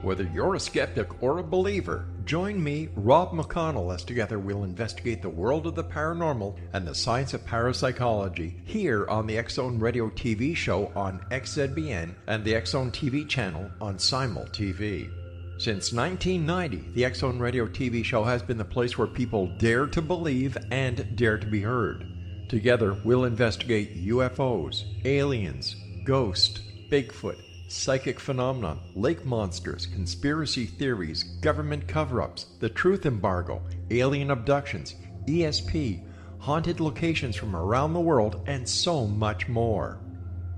Whether you're a skeptic or a believer, join me, Rob McConnell, as together we'll investigate the world of the paranormal and the science of parapsychology here on the X-Zone Radio TV show on XZBN and the X-Zone TV channel on Simul TV. Since 1990, the X-Zone Radio TV show has been the place where people dare to believe and dare to be heard. Together, we'll investigate UFOs, aliens, ghosts, Bigfoot, psychic phenomena, lake monsters, conspiracy theories, government cover-ups, the truth embargo, alien abductions, ESP, haunted locations from around the world, and so much more.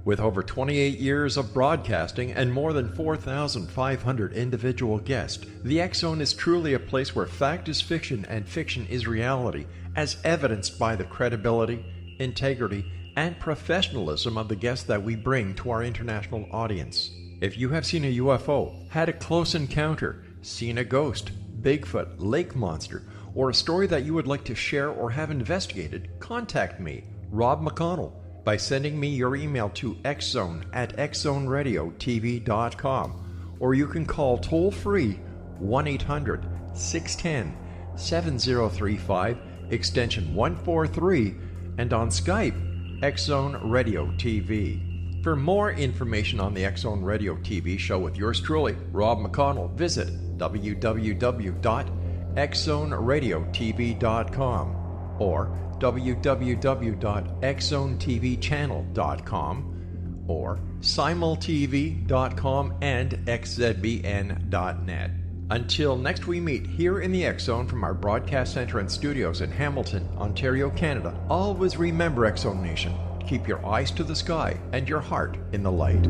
With over 28 years of broadcasting and more than 4,500 individual guests, the X-Zone is truly a place where fact is fiction and fiction is reality, as evidenced by the credibility, integrity, and professionalism of the guests that we bring to our international audience. If you have seen a UFO, had a close encounter, seen a ghost, Bigfoot, lake monster, or a story that you would like to share or have investigated, contact me, Rob McConnell, by sending me your email to xzone@xzoneradiotv.com, or you can call toll-free 1-800-610-7035, extension 143, and on Skype, X-Zone Radio TV. For more information on the X-Zone Radio TV show with yours truly, Rob McConnell, visit www.xzoneradiotv.com or www.xzonetvchannel.com or simultv.com and xzbn.net. Until next we meet here in the X-Zone from our broadcast center and studios in Hamilton, Ontario, Canada, always remember, X-Zone Nation, keep your eyes to the sky and your heart in the light.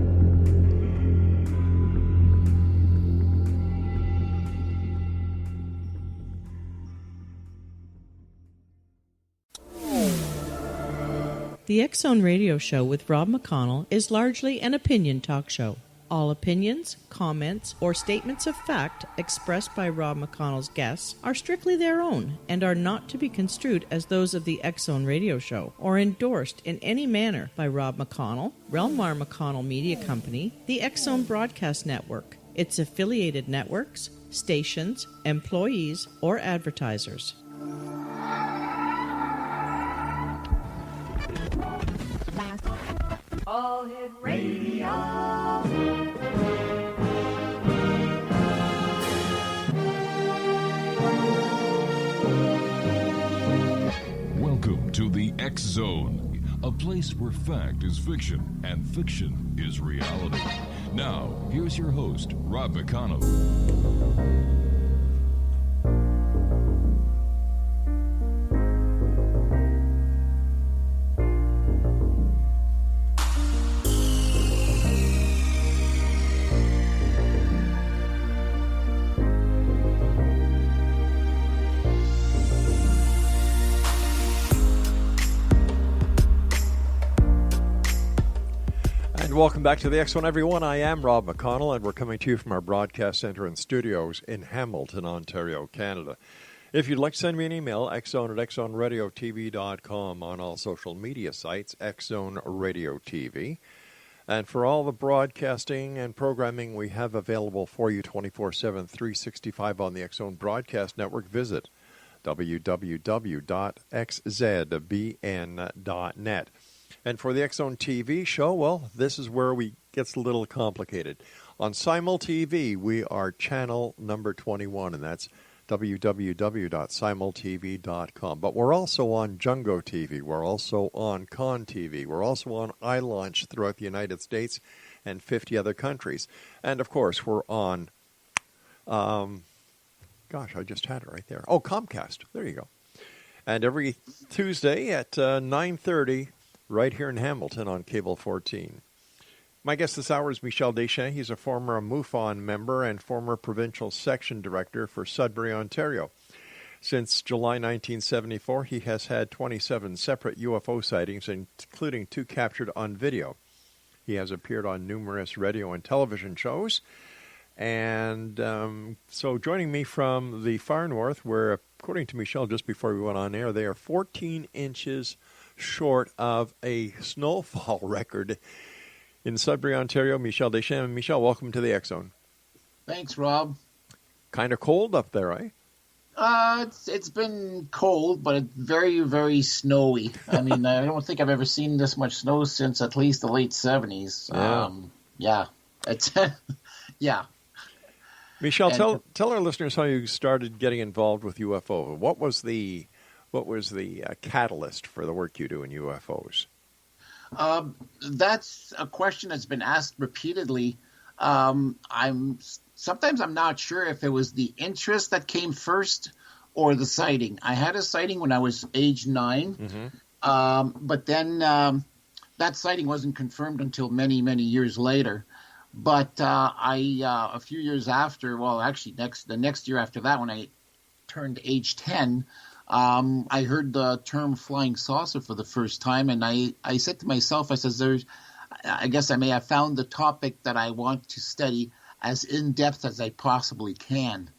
The X-Zone Radio Show with Rob McConnell is largely an opinion talk show. All opinions, comments, or statements of fact expressed by Rob McConnell's guests are strictly their own and are not to be construed as those of the X-Zone Radio Show or endorsed in any manner by Rob McConnell, rel-mar McConnell Media Company, the X-Zone Broadcast Network, its affiliated networks, stations, employees, or advertisers. All Hit Radio. Welcome to the X-Zone, a place where fact is fiction and fiction is reality. Now, here's your host, Rob McConnell. Welcome back to the X-Zone, everyone. I am Rob McConnell, and we're coming to you from our broadcast center and studios in Hamilton, Ontario, Canada. If you'd like to send me an email, xzone@xzoneradiotv.com, on all social media sites, X-Zone Radio TV. And for all the broadcasting and programming we have available for you 24/7, 365 on the X-Zone Broadcast Network, visit www.xzbn.net. And for the X-Zone TV show, well, this is where it gets a little complicated. On Simul TV, we are channel number 21, and that's www.simultv.com. But we're also on Jungo TV. We're also on Con TV. We're also on iLaunch throughout the United States and 50 other countries. And, of course, we're on, I just had it right there. Oh, Comcast. There you go. And every Tuesday at 9:30, right here in Hamilton on Cable 14. My guest this hour is Michel Deschamps. He's a former MUFON member and former provincial section director for Sudbury, Ontario. Since July 1974, he has had 27 separate UFO sightings, including 2 captured on video. He has appeared on numerous radio and television shows. And so joining me from the far north, where, according to Michel, just before we went on air, they are 14 inches short of a snowfall record in Sudbury, Ontario. Michel Deschamps. Michel, welcome to the X-Zone. Thanks, Rob. Kind of cold up there, eh? It's been cold, but it's very, very snowy. I mean, I don't think I've ever seen this much snow since at least the late 70s. Yeah. It's yeah. Michel, tell our listeners how you started getting involved with UFO. What was the catalyst for the work you do in UFOs? That's a question that's been asked repeatedly. Sometimes I'm not sure if it was the interest that came first or the sighting. I had a sighting when I was age 9, but then that sighting wasn't confirmed until many, many years later. But a few years after, well, actually the next year after that, when I turned age 10, I heard the term flying saucer for the first time, and I said to myself, I guess I may have found the topic that I want to study as in-depth as I possibly can.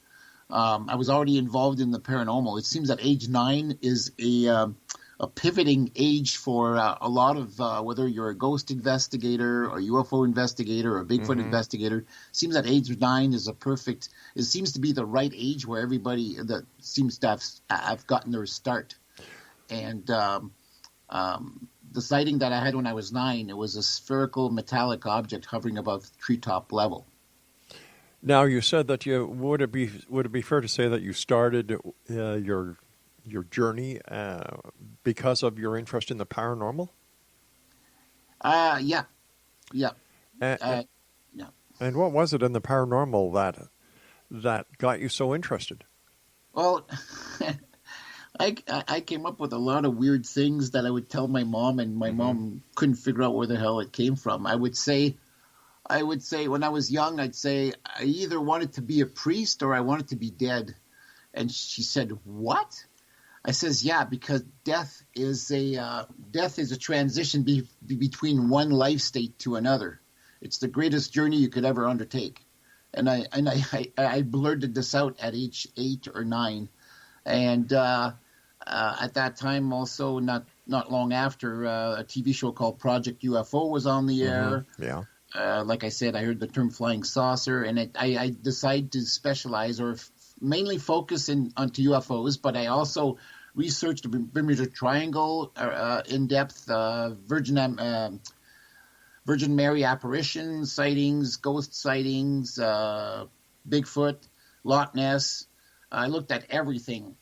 I was already involved in the paranormal. It seems that age 9 is a pivoting age for a lot of, whether you're a ghost investigator or UFO investigator or a Bigfoot investigator. It seems that age 9 is it seems to be the right age where everybody that seems to have gotten their start. And the sighting that I had when I was 9, it was a spherical metallic object hovering above treetop level. Now, you said that would it be fair to say that you started your journey because of your interest in the paranormal? Yeah. And what was it in the paranormal that got you so interested? Well, I came up with a lot of weird things that I would tell my mom, and my mom couldn't figure out where the hell it came from. I would say when I was young, I'd say I either wanted to be a priest or I wanted to be dead. And she said, "What?" I says, "Yeah, because death is a transition between one life state to another. It's the greatest journey you could ever undertake." And I blurted this out at age 8 or 9, and at that time, also not long after, a TV show called Project UFO was on the air. Yeah. Like I said, I heard the term flying saucer, and I decided to specialize or mainly focus onto UFOs, but I also researched the Bermuda Triangle in depth, Virgin Mary apparition sightings, ghost sightings, Bigfoot, Loch Ness. I looked at everything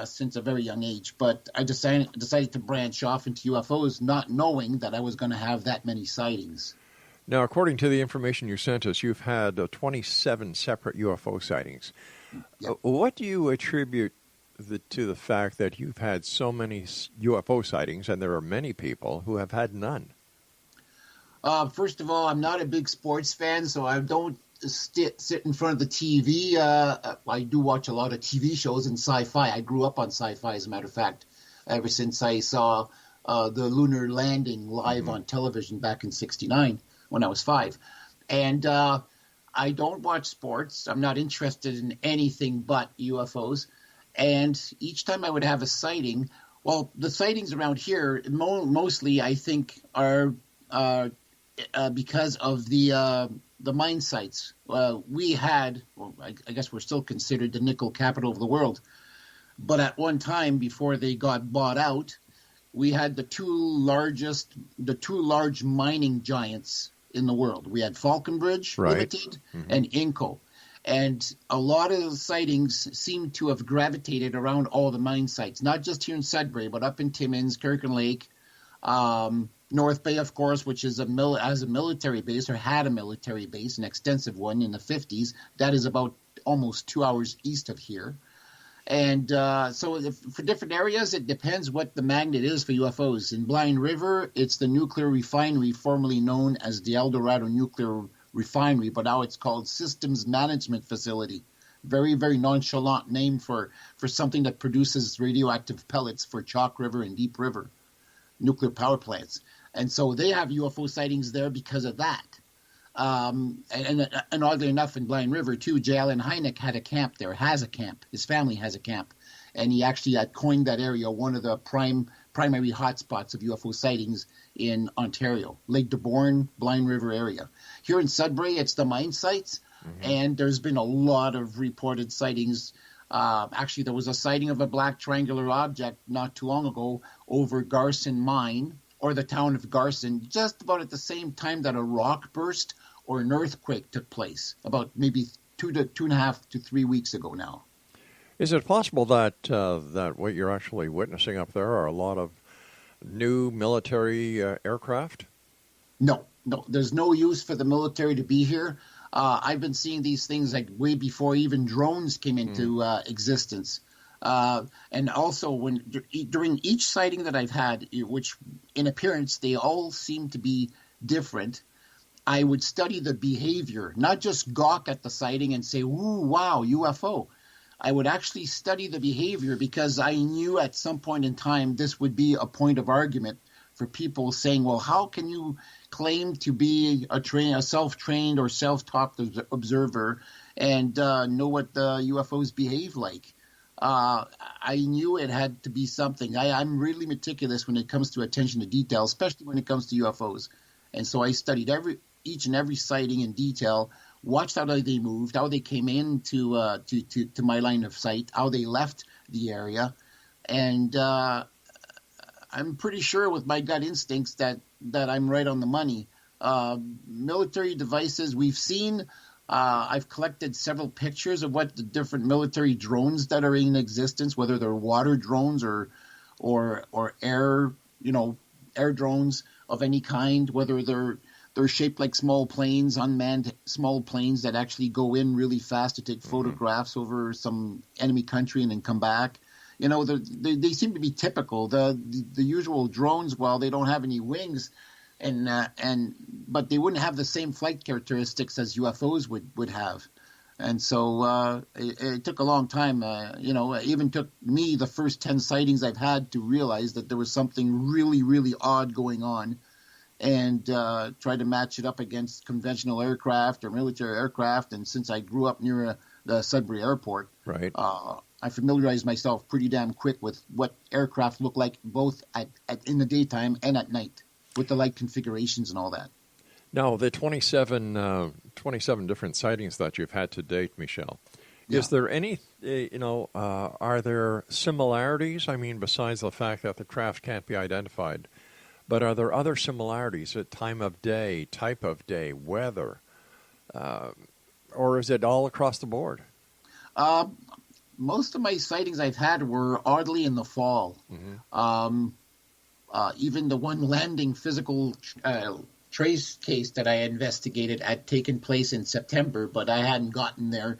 since a very young age, but I decided to branch off into UFOs, not knowing that I was going to have that many sightings. Now, according to the information you sent us, you've had 27 separate UFO sightings. Yep. What do you attribute to the fact that you've had so many UFO sightings, and there are many people who have had none? First of all, I'm not a big sports fan, so I don't sit in front of the TV. I do watch a lot of TV shows and sci-fi. I grew up on sci-fi, as a matter of fact, ever since I saw the lunar landing live on television back in '69 when I was 5. And I don't watch sports. I'm not interested in anything but UFOs. And each time I would have a sighting, well, the sightings around here mostly, I think, are because of the mine sites. We had, well, I guess we're still considered the nickel capital of the world. But at one time, before they got bought out, we had the two large mining giants in the world. We had Falconbridge Limited and Inco. And a lot of the sightings seem to have gravitated around all the mine sites, not just here in Sudbury, but up in Timmins, Kirkland Lake, North Bay, of course, which is has a military base, or had a military base, an extensive one in the 50s. That is about almost 2 hours east of here. And so for different areas, it depends what the magnet is for UFOs. In Blind River, it's the nuclear refinery formerly known as the El Dorado Nuclear Refinery, but now it's called Systems Management Facility. Very, very nonchalant name for something that produces radioactive pellets for Chalk River and Deep River nuclear power plants. And so they have UFO sightings there because of that. And oddly enough, in Blind River, too, J. Allen Hynek had a camp there, has a camp. His family has a camp. And he actually had coined that area one of the primary hotspots of UFO sightings in Ontario, Lake de Borgne, Blind River area. Here in Sudbury, it's the mine sites. And there's been a lot of reported sightings. Actually, there was a sighting of a black triangular object not too long ago over Garson Mine, or the town of Garson, just about at the same time that a rock burst or an earthquake took place, about maybe 2.5 to 3 weeks ago now. Is it possible that that what you're actually witnessing up there are a lot of new military aircraft? No, there's no use for the military to be here. I've been seeing these things like way before even drones came into existence. And also during each sighting that I've had, which in appearance they all seem to be different, I would study the behavior, not just gawk at the sighting and say, "Ooh, wow, UFO." I would actually study the behavior because I knew at some point in time this would be a point of argument for people saying, well, how can you claim to be a self-trained or self-taught observer and know what the UFOs behave like? I knew it had to be something. I'm really meticulous when it comes to attention to detail, especially when it comes to UFOs. And so I studied each and every sighting in detail, watched how they moved, how they came into to my line of sight, how they left the area. And I'm pretty sure with my gut instincts that I'm right on the money. Military devices, we've seen, I've collected several pictures of what the different military drones that are in existence, whether they're water drones or air, air drones of any kind, whether they're shaped like small planes, unmanned small planes that actually go in really fast to take photographs over some enemy country and then come back. They seem to be typical. The usual drones, while they don't have any wings, but they wouldn't have the same flight characteristics as UFOs would have. And so it took a long time. It even took me the first 10 sightings I've had to realize that there was something really, really odd going on, and try to match it up against conventional aircraft or military aircraft. And since I grew up near the Sudbury airport, right, I familiarized myself pretty damn quick with what aircraft look like both in the daytime and at night, with the light configurations and all that. Now, the 27 different sightings that you've had to date, Michel, is there any, are there similarities? I mean, besides the fact that the craft can't be identified, but are there other similarities at time of day, type of day, weather, or is it all across the board? Most of my sightings I've had were oddly in the fall. Even the one landing physical trace case that I investigated had taken place in September, but I hadn't gotten there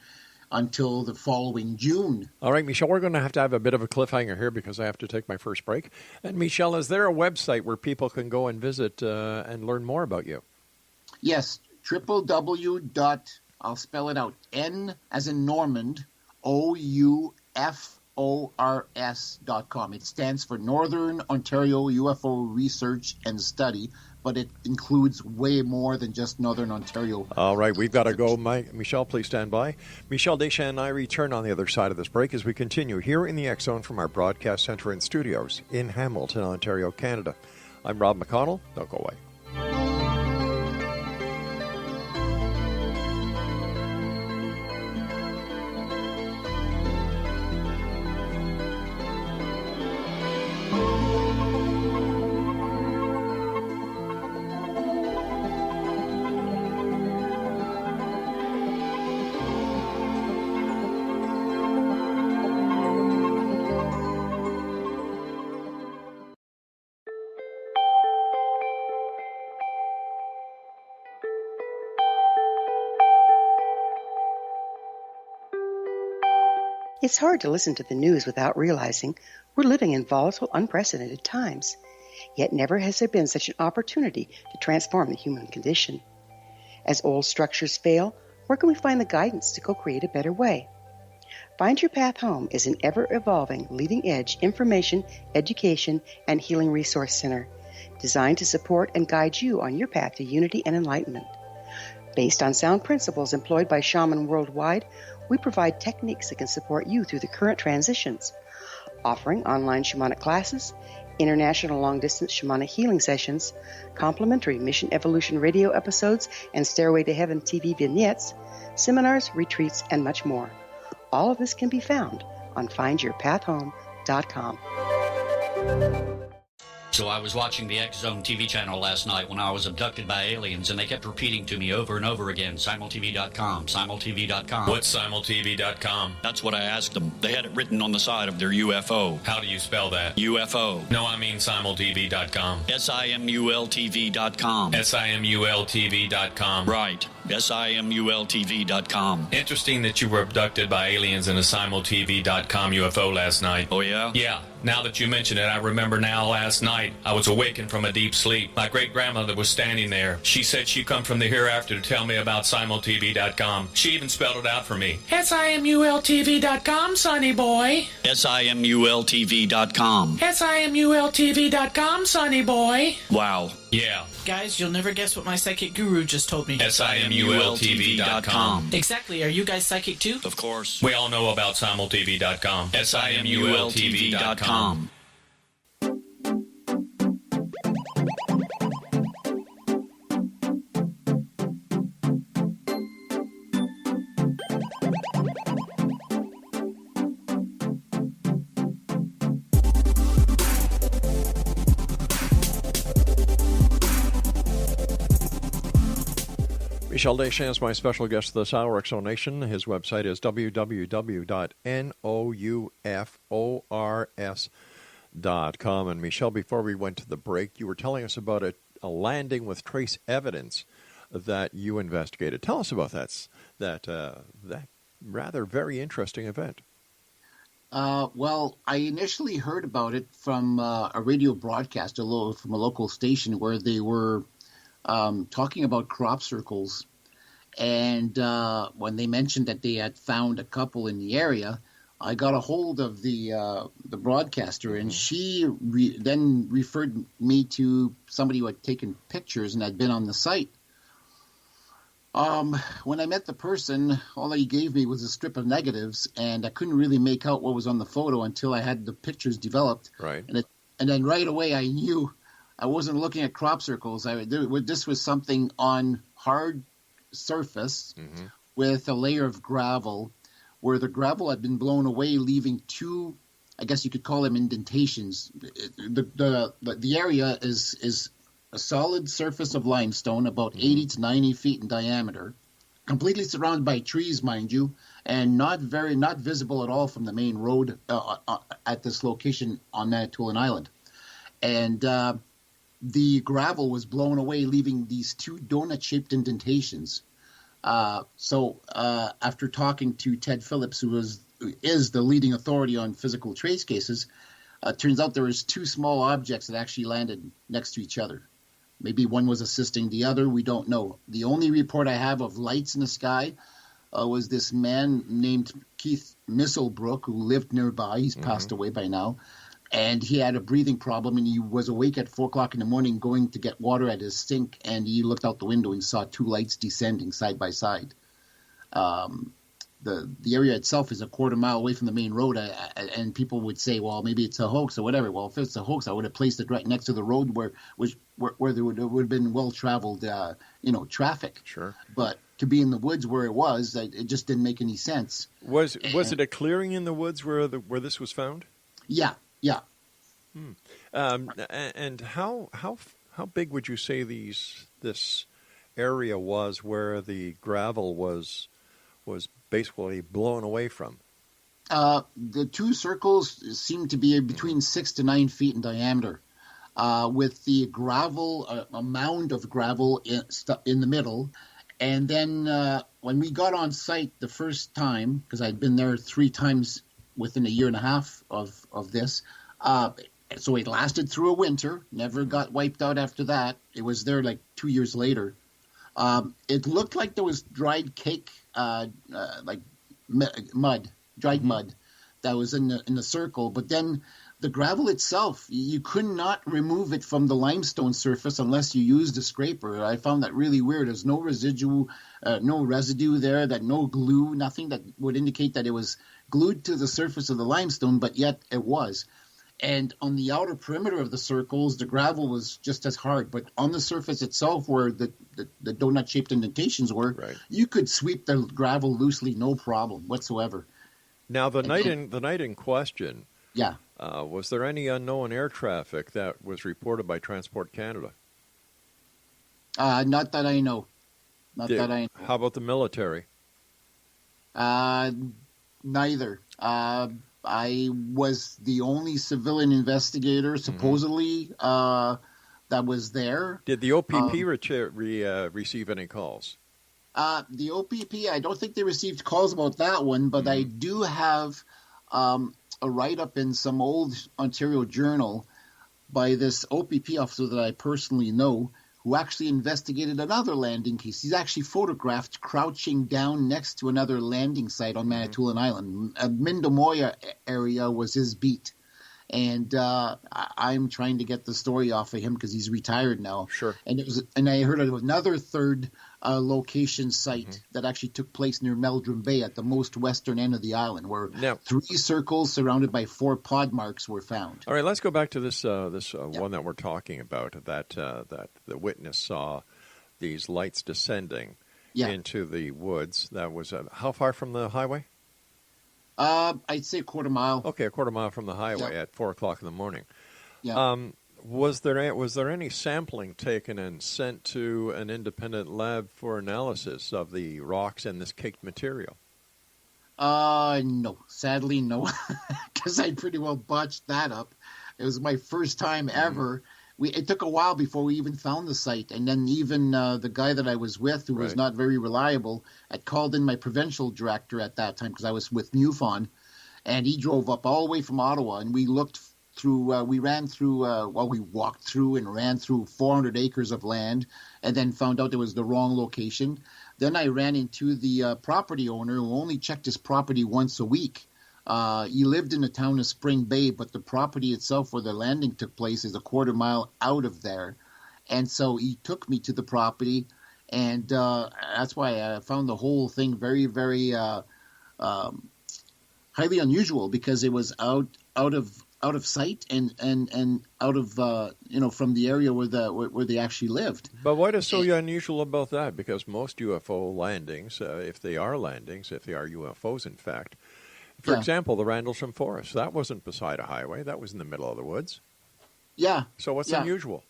until the following June. All right, Michel, we're going to have a bit of a cliffhanger here because I have to take my first break. And Michel, is there a website where people can go and visit and learn more about you? Yes, www. I'll spell it out. N as in Normand, OUFORS.com. It stands for Northern Ontario UFO Research and Study, but it includes way more than just Northern Ontario. All right, we've got to go. Michel, please stand by. Michel Deschamps and I return on the other side of this break as we continue here in the X Zone from our broadcast center and studios in Hamilton, Ontario, Canada. I'm Rob McConnell. Don't go away. It's hard to listen to the news without realizing we're living in volatile, unprecedented times. Yet never has there been such an opportunity to transform the human condition. As old structures fail, where can we find the guidance to co-create a better way? Find Your Path Home is an ever-evolving, leading-edge information, education, and healing resource center designed to support and guide you on your path to unity and enlightenment. Based on sound principles employed by shaman worldwide, we provide techniques that can support you through the current transitions, offering online shamanic classes, international long-distance shamanic healing sessions, complimentary Mission Evolution radio episodes and Stairway to Heaven TV vignettes, seminars, retreats, and much more. All of this can be found on findyourpathhome.com. So I was watching the X Zone TV channel last night when I was abducted by aliens, and they kept repeating to me over and over again, simultv.com, simultv.com. What's simultv.com? That's what I asked them. They had it written on the side of their UFO. How do you spell that? UFO. No, I mean simultv.com. simultv.com. simultv.com. Right. simultv.com. Interesting that you were abducted by aliens in a simultv.com UFO last night. Oh, yeah? Yeah. Now that you mention it, I remember now last night I was awakened from a deep sleep. My great-grandmother was standing there. She said she'd come from the hereafter to tell me about simultv.com. She even spelled it out for me. simultv.com, sonny boy. simultv.com. simultv.com, sonny boy. Wow. Yeah. Guys, you'll never guess what my psychic guru just told me. simultv.com. Exactly. Are you guys psychic too? Of course. We all know about simultv.com. simultv.com. Michel Deschamps is my special guest this hour, Exonation. His website is www.noufors.com. And Michel, before we went to the break, you were telling us about a landing with trace evidence that you investigated. Tell us about that rather very interesting event. Well, I initially heard about it from a radio broadcast, from a local station where they were talking about crop circles, and when they mentioned that they had found a couple in the area, I got a hold of the broadcaster, and she then referred me to somebody who had taken pictures and had been on the site. When I met the person, all he gave me was a strip of negatives, and I couldn't really make out what was on the photo until I had the pictures developed. Right. And then right away I knew I wasn't looking at crop circles. This was something on hard surface with a layer of gravel, where the gravel had been blown away, leaving two, I guess you could call them indentations. The area is a solid surface of limestone, about 80 to 90 feet in diameter, completely surrounded by trees, mind you, and not visible at all from the main road at this location on Manitoulin Island. And the gravel was blown away, leaving these two donut-shaped indentations. So after talking to Ted Phillips, who is the leading authority on physical trace cases, turns out there was two small objects that actually landed next to each other. Maybe one was assisting the other. We don't know. The only report I have of lights in the sky was this man named Keith Misselbrook, who lived nearby. He's passed away by now. And he had a breathing problem, and he was awake at 4 o'clock in the morning going to get water at his sink, and he looked out the window and saw two lights descending side by side. The area itself is a quarter mile away from the main road, and people would say, well, maybe it's a hoax or whatever. Well, if it's a hoax, I would have placed it right next to the road where there would have been well-traveled traffic. Sure. But to be in the woods where it was, it just didn't make any sense. Was it a clearing in the woods where this was found? Yeah. Yeah. And how big would you say this area was where the gravel was basically blown away from? The two circles seem to be between 6 to 9 feet in diameter, with the gravel, a mound of gravel in the middle. And then when we got on site the first time, because I'd been there 3 times within a year and a half of this. So it lasted through a winter, never got wiped out after that. It was there like 2 years later. It looked like there was dried cake, like mud, dried mud that was in the circle. But then the gravel itself, you could not remove it from the limestone surface unless you used a scraper. I found that really weird. There's no no residue there, no glue, nothing that would indicate that it was glued to the surface of the limestone, but yet it was. And on the outer perimeter of the circles, the gravel was just as hard. But on the surface itself, where the donut-shaped indentations were, you could sweep the gravel loosely, no problem whatsoever. Now, the night in question, yeah, was there any unknown air traffic that was reported by Transport Canada? Not that I know. How about the military? Neither. I was the only civilian investigator, supposedly, that was there. Did the OPP receive any calls? The OPP, I don't think they received calls about that one, but I do have a write-up in some old Ontario journal by this OPP officer that I personally know, who actually investigated another landing case. He's actually photographed crouching down next to another landing site on Manitoulin Island. Mindamoya area was his beat. And I'm trying to get the story off of him because he's retired now. Sure. And I heard of another third location site that actually took place near Meldrum Bay at the most western end of the island, where 3 circles surrounded by 4 pod marks were found. All right, let's go back to this one that we're talking about, that the witness saw these lights descending into the woods. That was how far from the highway? I'd say a quarter mile. Okay, a quarter mile from the highway at 4 o'clock in the morning. Yeah. Was there any sampling taken and sent to an independent lab for analysis of the rocks and this caked material? No. Sadly, no. Because I pretty well botched that up. It was my first time ever. It took a while before we even found the site. And then even the guy that I was with, who was not very reliable, had called in my provincial director at that time because I was with MUFON. And he drove up all the way from Ottawa. And we looked through, we walked through and ran through 400 acres of land and then found out it was the wrong location. Then I ran into the property owner who only checked his property once a week. He lived in the town of Spring Bay, but the property itself where the landing took place is a quarter mile out of there. And so he took me to the property, and that's why I found the whole thing very, very highly unusual, because it was out of sight and out of from the area where they actually lived. But what is so unusual about that? Because most UFO landings, if they are UFOs in fact, for example, the Randlesham Forest, that wasn't beside a highway, that was in the middle of the woods. Yeah. So what's unusual?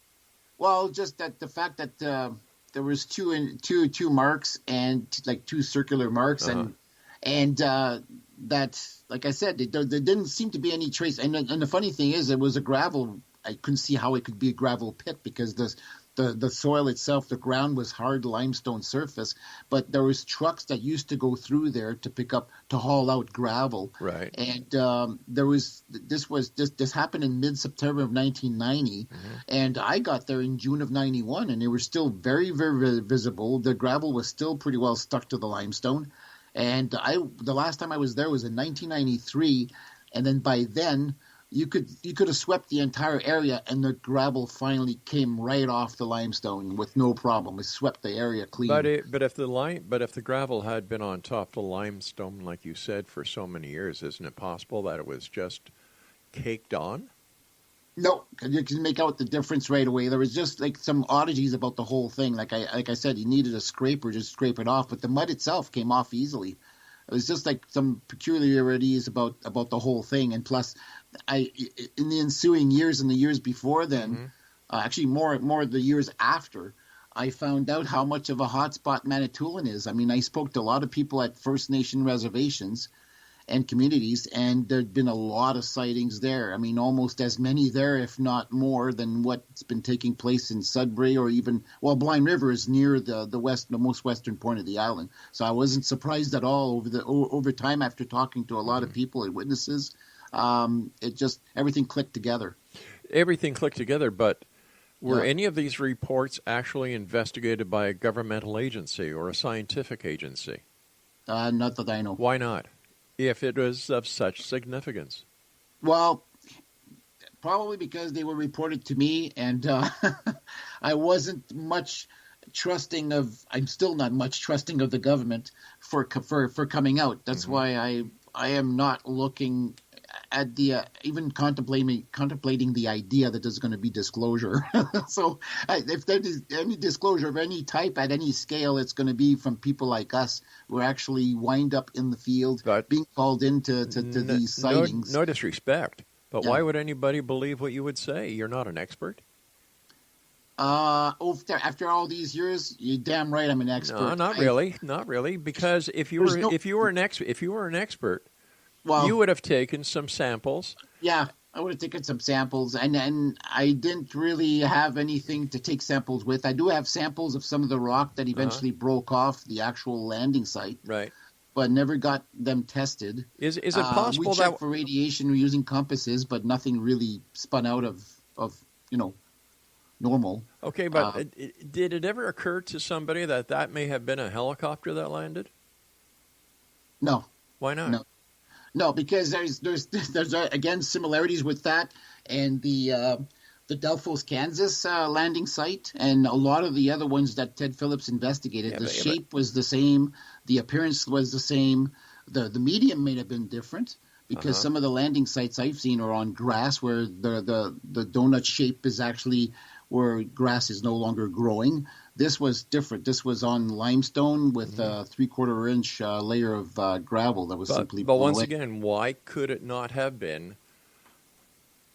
Well, just that the fact that there was two marks and like 2 circular marks, and that, like I said, there didn't seem to be any trace. And the funny thing is, it was a gravel. I couldn't see how it could be a gravel pit because the soil itself, the ground was hard limestone surface. But there was trucks that used to go through there to haul out gravel. Right. And this happened in mid-September of 1990, and I got there in June of 91, and they were still very, very visible. The gravel was still pretty well stuck to the limestone. And the last time I was there was in 1993, and then by then you could have swept the entire area, and the gravel finally came right off the limestone with no problem. It swept the area clean. But if the gravel had been on top of the limestone, like you said, for so many years, isn't it possible that it was just caked on? No, you can make out the difference right away. There was just like some oddities about the whole thing. Like I said, you needed a scraper to scrape it off, but the mud itself came off easily. It was just like some peculiarities about the whole thing. And plus, in the ensuing years and the years before then, actually more the years after, I found out how much of a hotspot Manitoulin is. I mean, I spoke to a lot of people at First Nation reservations and communities, and there'd been a lot of sightings there. I mean, almost as many there, if not more, than what's been taking place in Sudbury or even, Blind River is near the most western point of the island. So I wasn't surprised at all over time after talking to a lot of people and witnesses. It just, everything clicked together. Everything clicked together, but were any of these reports actually investigated by a governmental agency or a scientific agency? Not that I know. Why not? If it was of such significance? Well, probably because they were reported to me, and I wasn't much trusting of. I'm still not much trusting of the government for coming out. That's why I am not looking at the even contemplating the idea that there's going to be disclosure. So if there's any disclosure of any type at any scale, it's going to be from people like us who actually wind up in the field, being called into these sightings. No disrespect, but why would anybody believe what you would say? You're not an expert. After all these years, you're damn right I'm an expert. No, not really. Because if you were an expert, well, you would have taken some samples. Yeah, I would have taken some samples, and I didn't really have anything to take samples with. I do have samples of some of the rock that eventually broke off the actual landing site. Right. But never got them tested. Is it possible we checked for radiation using compasses, but nothing really spun out of normal. Okay, but did it ever occur to somebody that may have been a helicopter that landed? No. Why not? No, because there's again similarities with that and the Delphos, Kansas landing site, and a lot of the other ones that Ted Phillips investigated. The shape was the same, the appearance was the same, the medium may have been different. Because some of the landing sites I've seen are on grass, where the donut shape is actually where grass is no longer growing. This was different. This was on limestone with a 3/4 inch layer of gravel that was simply. But once again, why could it not have been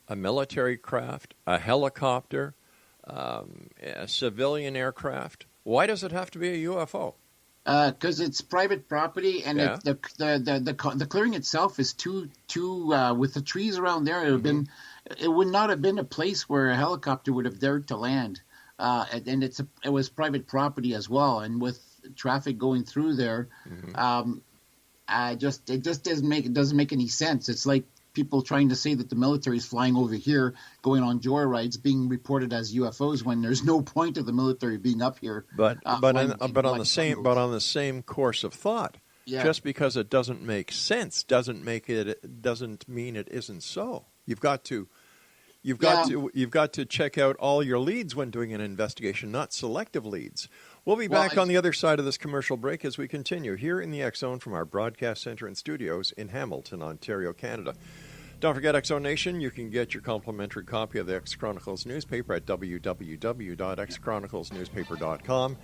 a military craft, a helicopter, a civilian aircraft? Why does it have to be a UFO? Because it's private property, and the clearing itself is too with the trees around there. It would not have been a place where a helicopter would have dared to land, and it was private property as well. And with traffic going through there, it just doesn't make any sense. It's like people trying to say that the military is flying over here, going on joyrides, being reported as UFOs when there's no point of the militry being up here. But on the same course of thought, just because it doesn't make sense doesn't mean it isn't so. You've got to check out all your leads when doing an investigation, not selective leads. We'll be back on the other side of this commercial break as we continue here in the X Zone from our broadcast center and studios in Hamilton, Ontario, Canada. Don't forget, X Zone Nation, you can get your complimentary copy of the X Chronicles newspaper at www.xchroniclesnewspaper.com.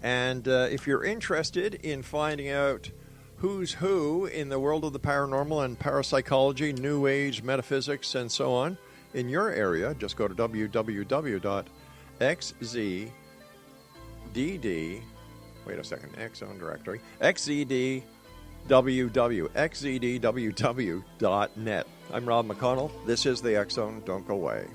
And if you're interested in finding out who's who in the world of the paranormal and parapsychology, New Age, metaphysics, and so on in your area, just go to www.xzdd, wait a second, X Zone directory, xzdww.net. I'm Rob McConnell. This is the X Zone. Don't go away.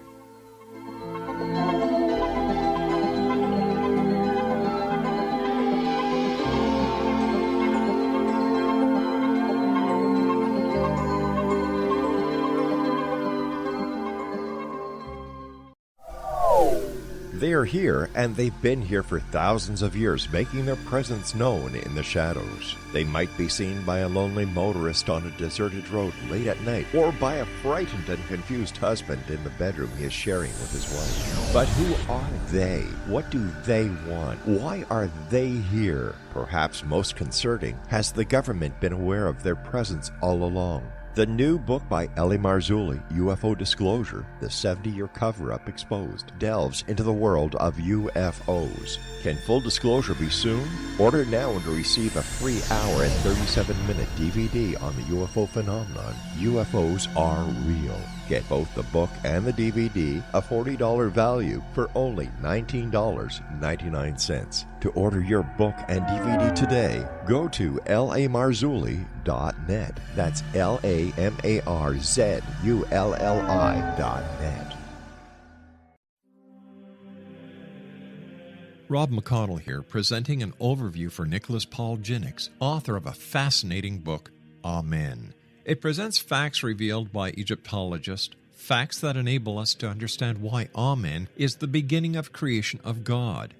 They are here, and they've been here for thousands of years, making their presence known in the shadows. They might be seen by a lonely motorist on a deserted road late at night, or by a frightened and confused husband in the bedroom he is sharing with his wife. But who are they? What do they want? Why are they here? Perhaps most concerning, has the government been aware of their presence all along? The new book by L.A. Marzulli, UFO Disclosure, the 70-year cover-up exposed, delves into the world of UFOs. Can full disclosure be soon? Order now and receive a free hour and 37-minute DVD on the UFO phenomenon. UFOs are real. Get both the book and the DVD, a $40 value, for only $19.99. To order your book and DVD today, go to lamarzulli.net. That's LAMARZULLI.net. Rob McConnell here, presenting an overview for Nicholas Paul Jennings, author of a fascinating book, Amen. It presents facts revealed by Egyptologists, facts that enable us to understand why Amen is the beginning of creation of God.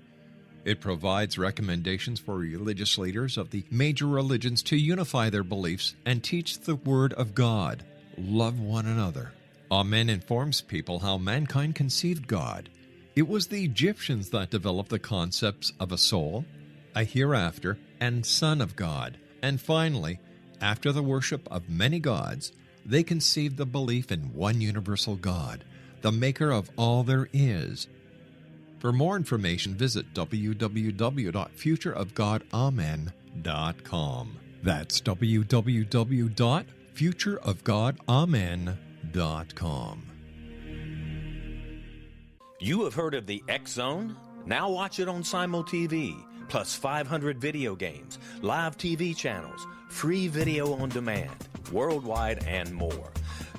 It provides recommendations for religious leaders of the major religions to unify their beliefs and teach the Word of God. Love one another. Amen informs people how mankind conceived God. It was the Egyptians that developed the concepts of a soul, a hereafter, and Son of God. And finally, after the worship of many gods, They conceived the belief in one universal God, the maker of all there is. For more information, visit www.futureofgodamen.com. That's www.futureofgodamen.com. You have heard of the X Zone? Now watch it on Simul TV, plus 500 video games, live TV channels, free video on demand, worldwide, and more.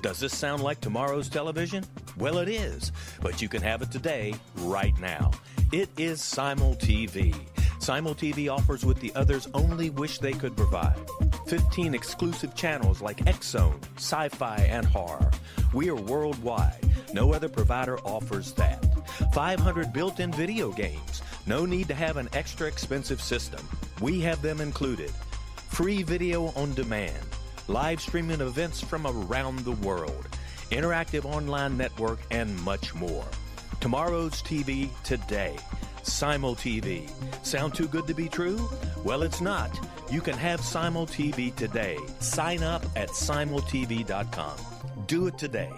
Does this sound like tomorrow's television? Well, it is, but you can have it today, right now. It is Simul TV. Simul TV offers what the others only wish they could provide. 15 exclusive channels like X Zone, sci-fi, and horror. We are worldwide. No other provider offers that. 500 built-in video games. No need to have an extra expensive system. We have them included. Free video on demand. Live streaming events from around the world. Interactive online network, and much more. Tomorrow's TV today. Simul TV. Sound too good to be true? Well, it's not. You can have Simul TV today. Sign up at simultv.com. Do it today.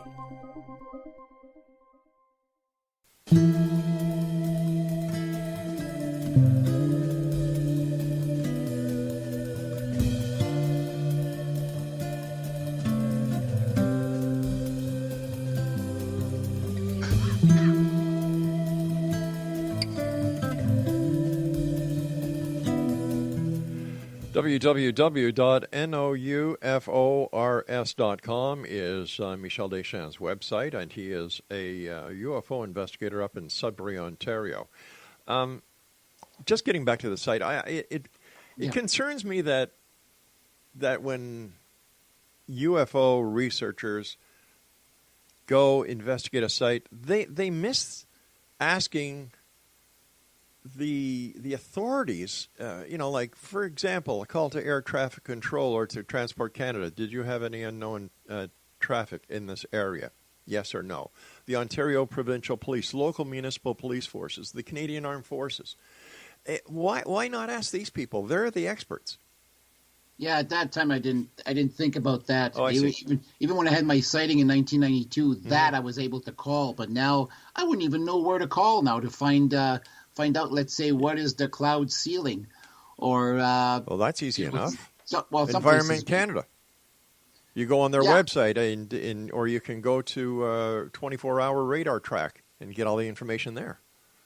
www.noufors.com is Michel Deschamps' website, and he is a UFO investigator up in Sudbury, Ontario. Just getting back to the site, it concerns me that when UFO researchers go investigate a site, they miss asking the authorities, like, for example, a call to air traffic control or to Transport Canada. Did you have any unknown traffic in this area? Yes or no? The Ontario Provincial Police, local municipal police forces, the Canadian Armed Forces. Why not ask these people? They're the experts. Yeah, at that time I didn't think about that. Oh, I see. Even when I had my sighting in 1992, that I was able to call. But now I wouldn't even know where to call now to find out, let's say, what is the cloud ceiling, or well, that's easy enough. Environment places, Canada. You go on their website, or you can go to 24-hour radar track and get all the information there.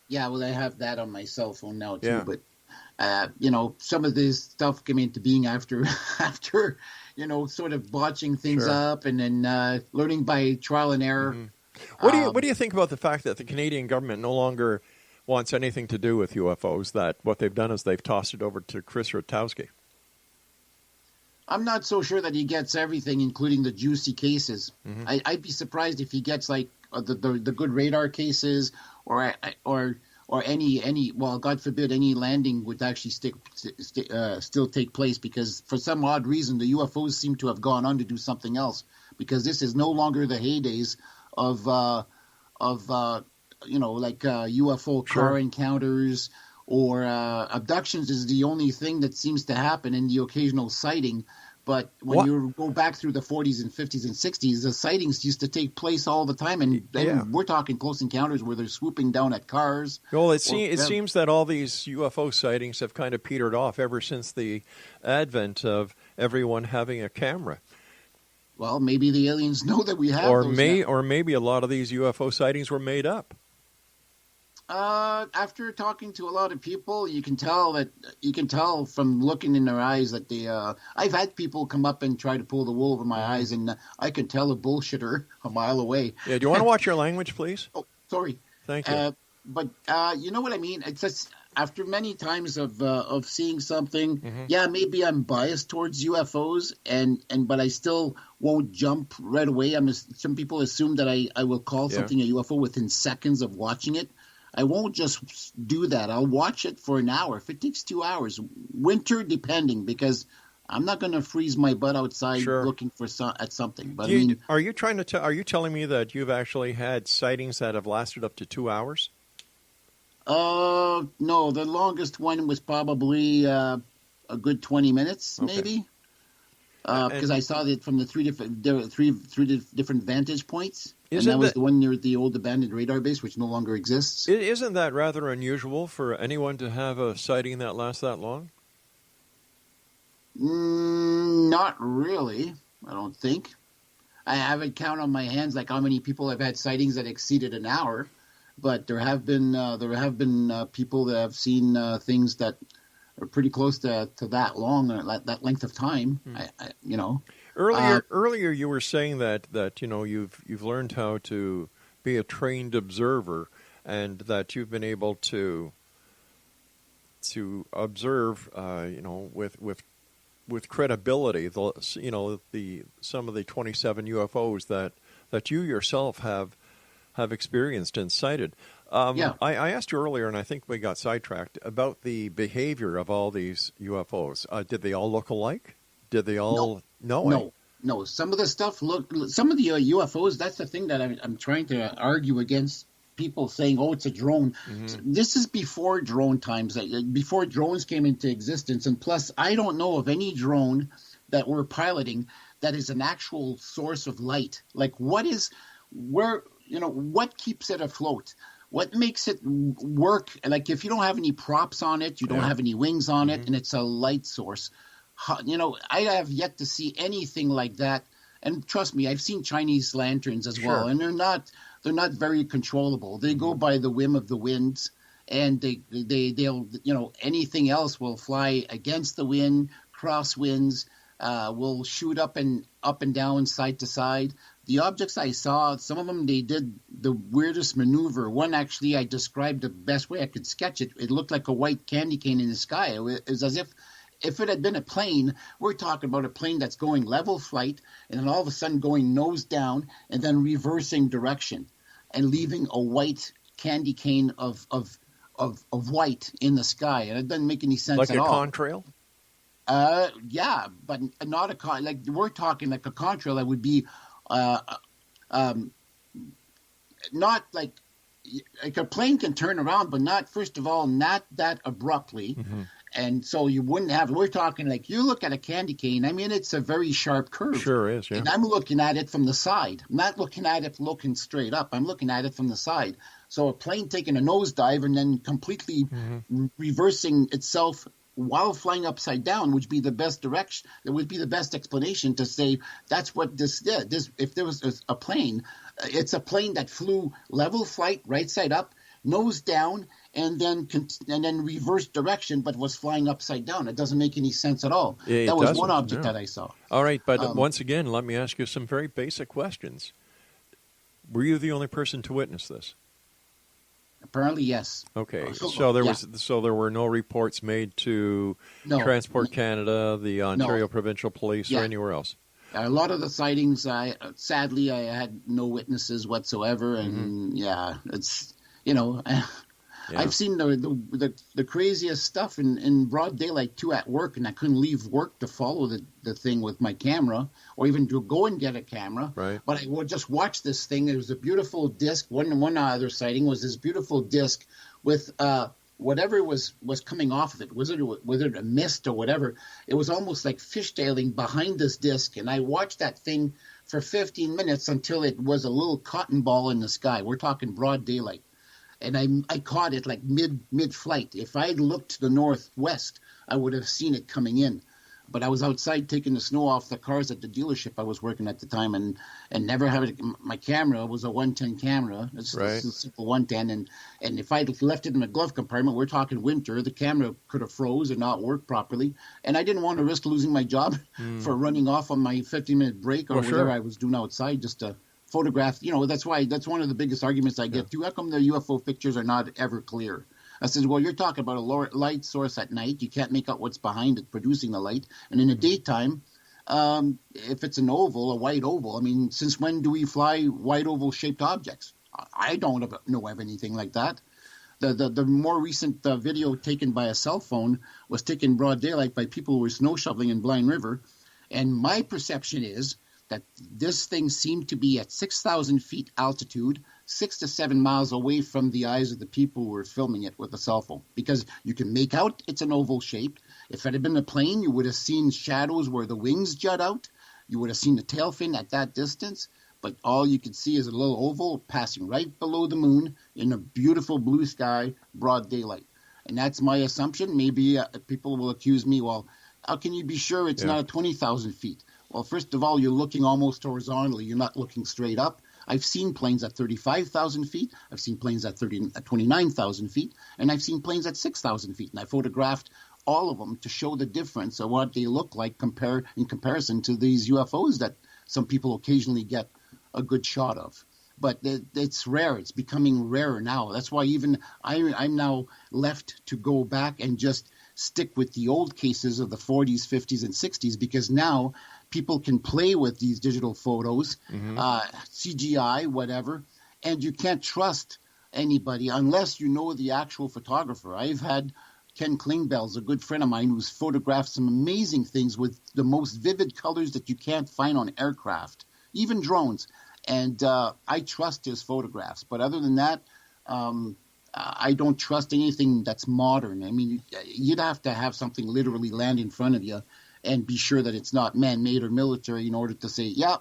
Yeah, well, I have that on my cell phone now too. Yeah. But some of this stuff came into being after sort of botching things up and then learning by trial and error. Mm-hmm. What do you think about the fact that the Canadian government no longer wants anything to do with UFOs, that what they've done is they've tossed it over to Chris Rutowski? I'm not so sure that he gets everything, including the juicy cases. Mm-hmm. I'd be surprised if he gets like the good radar cases or any well, God forbid, any landing would actually still take place, because for some odd reason the UFOs seem to have gone on to do something else, because this is no longer the heydays of UFO car encounters or abductions is the only thing that seems to happen in the occasional sighting. But when you go back through the 40s and 50s and 60s, the sightings used to take place all the time. And we're talking close encounters where they're swooping down at cars. Well, it seems that all these UFO sightings have kind of petered off ever since the advent of everyone having a camera. Well, maybe the aliens know that we have or maybe a lot of these UFO sightings were made up. After talking to a lot of people, you can tell from looking in their eyes that they. I've had people come up and try to pull the wool over my eyes, and I can tell a bullshitter a mile away. Yeah, do you want to watch your language, please? Oh, sorry. Thank you. But you know what I mean. It's just after many times of seeing something. Mm-hmm. Yeah, maybe I'm biased towards UFOs, but I still won't jump right away. Some people assume that I will call something a UFO within seconds of watching it. I won't just do that. I'll watch it for an hour. If it takes 2 hours, winter depending, because I'm not going to freeze my butt outside looking at something. But are you telling me that you've actually had sightings that have lasted up to 2 hours? No, the longest one was probably a good 20 minutes, maybe. because I saw it from the three different vantage points. And Isn't that was that- the one near the old abandoned radar base, which no longer exists. Isn't that rather unusual for anyone to have a sighting that lasts that long? Not really, I don't think. I haven't counted on my hands like how many people have had sightings that exceeded an hour, but there have been people that have seen things that are pretty close to that long, that length of time. Earlier, you were saying that you've learned how to be a trained observer, and that you've been able to observe, with credibility, some of the 27 UFOs that you yourself have experienced and sighted. I asked you earlier, and I think we got sidetracked, about the behavior of all these UFOs. Did they all look alike? Did they all? No. Some of the stuff some of the UFOs. That's the thing that I'm trying to argue against. People saying, "Oh, it's a drone." Mm-hmm. This is before drone times, before drones came into existence, and plus, I don't know of any drone that we're piloting that is an actual source of light. Like, what keeps it afloat? What makes it work? Like, if you don't have any props on it, you don't have any wings on it, and it's a light source. I have yet to see anything like that. And trust me, I've seen Chinese lanterns as well, and they're not very controllable. They go by the whim of the winds, and they'll anything else will fly against the wind, cross winds, will shoot up and down, side to side. The objects I saw, some of them, they did the weirdest maneuver. One, actually, I described the best way I could sketch it. It looked like a white candy cane in the sky. It was as if it had been a plane. We're talking about a plane that's going level flight, and then all of a sudden going nose down, and then reversing direction, and leaving a white candy cane of white in the sky. And it doesn't make any sense at all. Like a contrail? Yeah, but not we're talking like a contrail that would be not like a plane can turn around, but not, first of all, not that abruptly. Mm-hmm. And so you wouldn't have, we're talking like, you look at a candy cane, I mean, it's a very sharp curve. Sure is, yeah. And I'm looking at it from the side. I'm not looking at it looking straight up. I'm looking at it from the side. So a plane taking a nosedive and then completely reversing itself while flying upside down would be the best direction. It would be the best explanation to say that's what this did. If there was a plane, it's a plane that flew level flight, right side up, nose down, and then reverse direction, but was flying upside down. It doesn't make any sense at all. That was one object that I saw. All right, but once again, let me ask you some very basic questions. Were you the only person to witness this? Apparently, yes. Okay, so there were no reports made to Transport Canada, the Ontario Provincial Police, or anywhere else. A lot of the sightings, sadly, I had no witnesses whatsoever, and it's I've seen the craziest stuff in broad daylight too at work, and I couldn't leave work to follow the thing with my camera, or even to go and get a camera. Right. But I would just watch this thing. It was a beautiful disc. One other sighting was this beautiful disc with whatever was coming off of it. Was it a mist or whatever? It was almost like fishtailing behind this disc, and I watched that thing for 15 minutes until it was a little cotton ball in the sky. We're talking broad daylight. And I caught it like mid-flight. If I had looked to the northwest, I would have seen it coming in. But I was outside taking the snow off the cars at the dealership I was working at the time, and never had it. My camera was a 110 camera. It's a simple 110, and if I'd left it in the glove compartment, we're talking winter, the camera could have froze or not worked properly, and I didn't want to risk losing my job for running off on my 15-minute break or whatever I was doing outside just to photograph. That's one of the biggest arguments I get too. How come the UFO pictures are not ever clear? I said, well, you're talking about a light source at night. You can't make out what's behind it producing the light. And in the daytime, if it's an oval, a white oval, I mean, since when do we fly white oval shaped objects? I don't know of anything like that. The more recent video taken by a cell phone was taken broad daylight by people who were snow shoveling in Blind River. And my perception is that this thing seemed to be at 6,000 feet altitude, 6 to 7 miles away from the eyes of the people who were filming it with a cell phone, because you can make out it's an oval shape. If it had been a plane, you would have seen shadows where the wings jut out. You would have seen the tail fin at that distance, but all you could see is a little oval passing right below the moon in a beautiful blue sky, broad daylight. And that's my assumption. Maybe people will accuse me, well, how can you be sure it's not at 20,000 feet? Well, first of all, you're looking almost horizontally. You're not looking straight up. I've seen planes at 35,000 feet. I've seen planes at 29,000 feet. And I've seen planes at 6,000 feet. And I photographed all of them to show the difference of what they look like in comparison to these UFOs that some people occasionally get a good shot of. But it's rare. It's becoming rarer now. That's why even I'm now left to go back and just stick with the old cases of the 40s, 50s, and 60s, because now people can play with these digital photos, CGI, whatever, and you can't trust anybody unless you know the actual photographer. I've had Ken Klingbeil's a good friend of mine who's photographed some amazing things with the most vivid colors that you can't find on aircraft, even drones. And I trust his photographs. But other than that, I don't trust anything that's modern. I mean, you'd have to have something literally land in front of you and be sure that it's not man-made or military in order to say, yeah,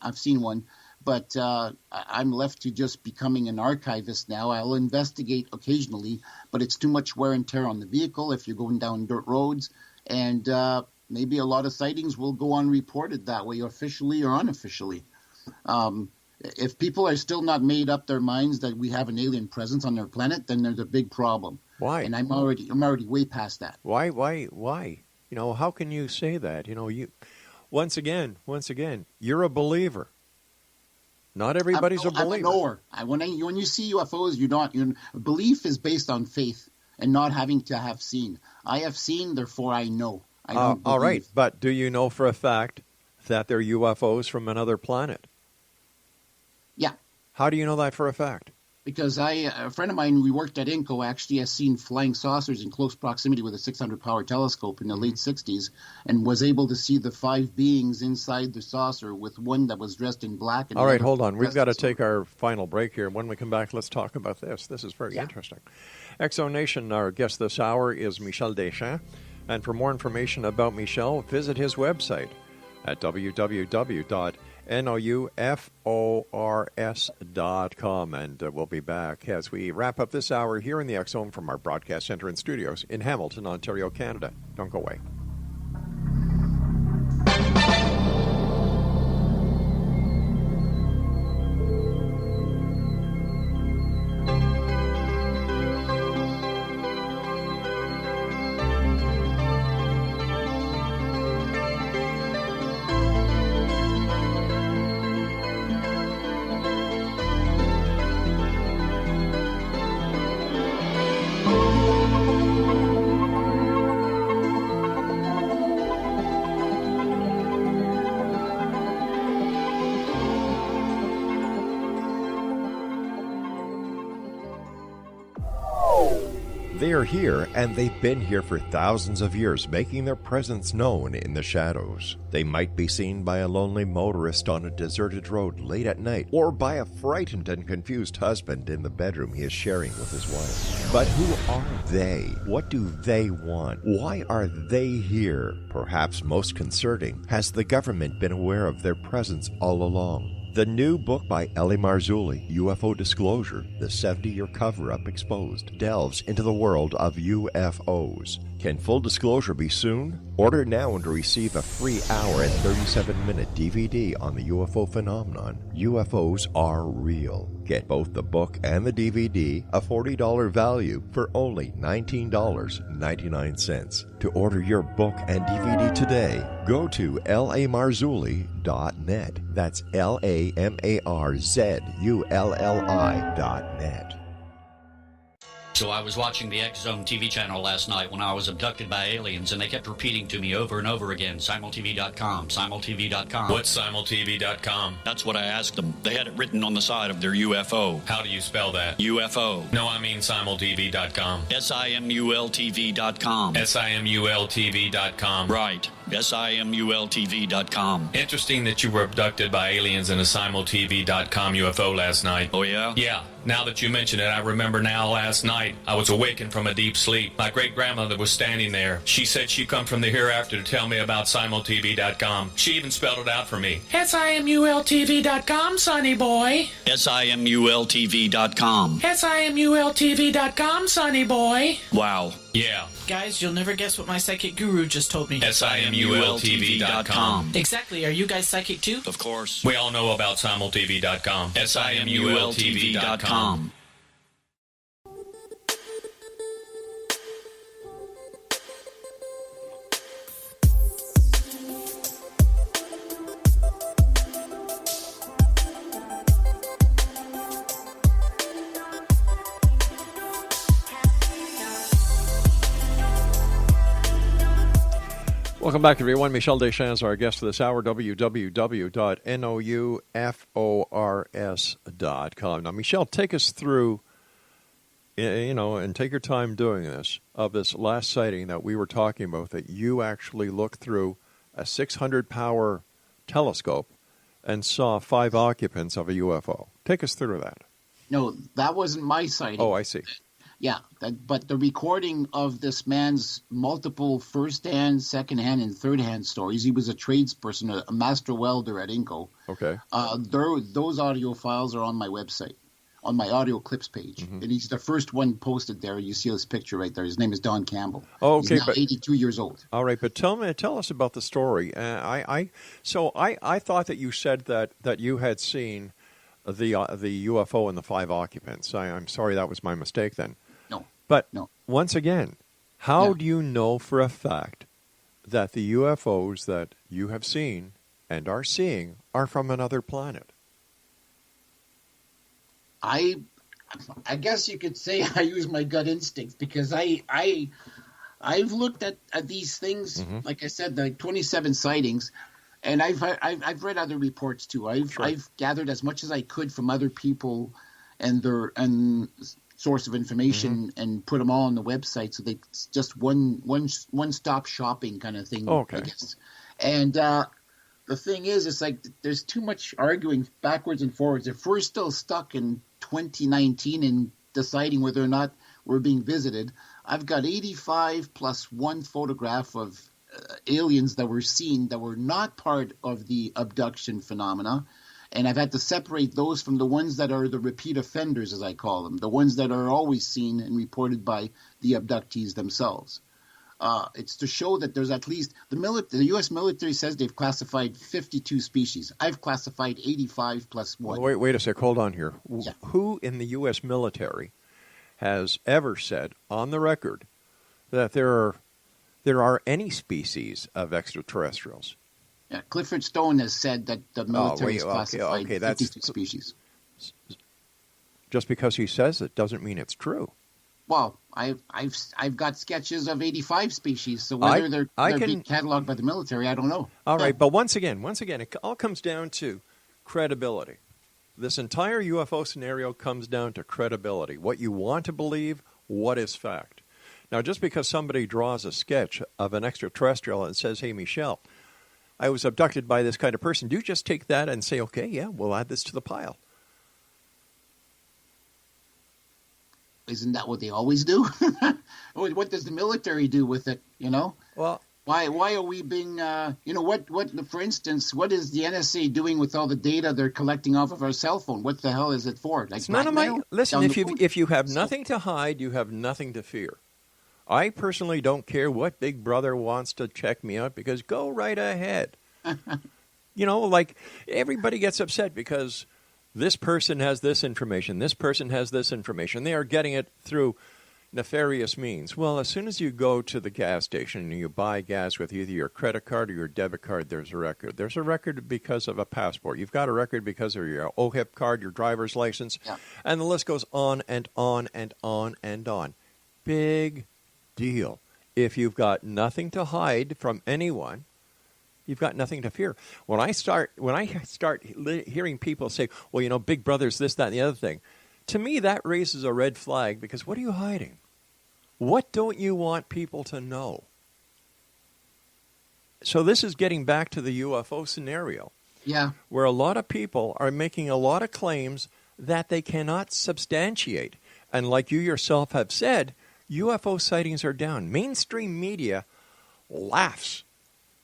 I've seen one. But I'm left to just becoming an archivist now. I'll investigate occasionally, but it's too much wear and tear on the vehicle if you're going down dirt roads. And maybe a lot of sightings will go unreported that way, officially or unofficially. If people are still not made up their minds that we have an alien presence on their planet, then there's a big problem. Why? And I'm already way past that. Why? How can you say that? You once again, you're a believer. Not everybody's a believer. I'm a knower. When you see UFOs, your belief is based on faith and not having to have seen. I have seen, therefore I know. I don't believe. All right, but do you know for a fact that they're UFOs from another planet? Yeah. How do you know that for a fact? Because a friend of mine, we worked at INCO, actually has seen flying saucers in close proximity with a 600-power telescope in the late 60s and was able to see the 5 beings inside the saucer with one that was dressed in black. And all right, hold on. We've got to take our final break here. When we come back, let's talk about this. This is very interesting. Exo Nation, our guest this hour is Michel Deschamps. And for more information about Michel, visit his website at www.noufors.com. And we'll be back as we wrap up this hour here in the X Zone from our broadcast center and studios in Hamilton, Ontario, Canada. Don't go away. They are here, and they've been here for thousands of years, making their presence known in the shadows. They might be seen by a lonely motorist on a deserted road late at night, or by a frightened and confused husband in the bedroom he is sharing with his wife. But who are they? What do they want? Why are they here? Perhaps most concerning, has the government been aware of their presence all along? The new book by L.A. Marzulli, UFO Disclosure, the 70-year cover-up exposed, delves into the world of UFOs. Can full disclosure be soon? Order now and receive a free hour and 37-minute DVD on the UFO phenomenon. UFOs are real. Get both the book and the DVD, a $40 value, for only $19.99. To order your book and DVD today, go to lamarzulli.net. That's LAMARZULLI.net. So I was watching the X Zone TV channel last night when I was abducted by aliens, and they kept repeating to me over and over again, simultv.com, simultv.com. What's simultv.com? That's what I asked them. They had it written on the side of their UFO. How do you spell that? UFO. No, I mean simultv.com. simultv.com. simultv.com. Right. simultv.com. Interesting that you were abducted by aliens in a simultv.com UFO last night. Oh, yeah? Yeah. Now that you mention it, I remember now last night I was awakened from a deep sleep. My great-grandmother was standing there. She said she'd come from the hereafter to tell me about simultv.com. She even spelled it out for me. simultv.com, sonny boy. simultv.com. simultv.com, sonny boy. Wow. Yeah. Guys, you'll never guess what my psychic guru just told me. simultv.com. Exactly. Are you guys psychic too? Of course. We all know about simultv.com. simultv.com. Welcome back, everyone. Michel Deschamps, our guest for this hour, www.noufors.com. Now, Michel, take us through, and take your time doing this, of this last sighting that we were talking about, that you actually looked through a 600-power telescope and saw 5 occupants of a UFO. Take us through that. No, that wasn't my sighting. Oh, I see. Yeah, but the recording of this man's multiple first-hand, second-hand, and third-hand stories. He was a tradesperson, a master welder at Inco. Okay. Those audio files are on my website, on my audio clips page. Mm-hmm. And he's the first one posted there. You see his picture right there. His name is Don Campbell. Oh, okay. He's now 82 years old. All right, but tell us about the story. I thought that you said that you had seen the UFO and the 5 occupants. I'm sorry, that was my mistake then. But once again, how do you know for a fact that the UFOs that you have seen and are seeing are from another planet? I guess you could say I use my gut instincts, because I've looked at these things, mm-hmm. like I said, the 27 sightings, and I've read other reports too. I've gathered as much as I could from other people and their source of information, mm-hmm. and put them all on the website, so they just one-stop shopping kind of thing. Okay. I guess. And the thing is, it's like there's too much arguing backwards and forwards. If we're still stuck in 2019 and deciding whether or not we're being visited, I've got 85 plus one photograph of aliens that were seen that were not part of the abduction phenomena. And I've had to separate those from the ones that are the repeat offenders, as I call them, the ones that are always seen and reported by the abductees themselves. It's to show that there's at least the U.S. military says they've classified 52 species. I've classified 85 plus one. Wait a sec. Hold on here. Yeah. Who in the U.S. military has ever said on the record that there are any species of extraterrestrials? Yeah, Clifford Stone has said that the military has classified 52 species. Just because he says it doesn't mean it's true. Well, I've got sketches of 85 species, so whether they're being cataloged by the military, I don't know. All right, but once again, it all comes down to credibility. This entire UFO scenario comes down to credibility. What you want to believe, what is fact. Now, just because somebody draws a sketch of an extraterrestrial and says, "Hey, Michel, I was abducted by this kind of person," do you just take that and say, okay, yeah, we'll add this to the pile? Isn't that what they always do? What does the military do with it, Well, why are we being, for instance, what is the NSA doing with all the data they're collecting off of our cell phone? What the hell is it for? Like, it's none of my, listen, if you have nothing to hide, you have nothing to fear. I personally don't care what Big Brother wants to check me out, because go right ahead. Like everybody gets upset because this person has this information, this person has this information. They are getting it through nefarious means. Well, as soon as you go to the gas station and you buy gas with either your credit card or your debit card, there's a record. There's a record because of a passport. You've got a record because of your OHIP card, your driver's license, and the list goes on and on and on and on. Big deal. If you've got nothing to hide from anyone, you've got nothing to fear. When I start hearing people say, well, you know, Big Brother's this, that, and the other thing, to me that raises a red flag, because what are you hiding? What don't you want people to know? So this is getting back to the UFO scenario. Yeah. Where a lot of people are making a lot of claims that they cannot substantiate. And like you yourself have said, UFO sightings are down. Mainstream media laughs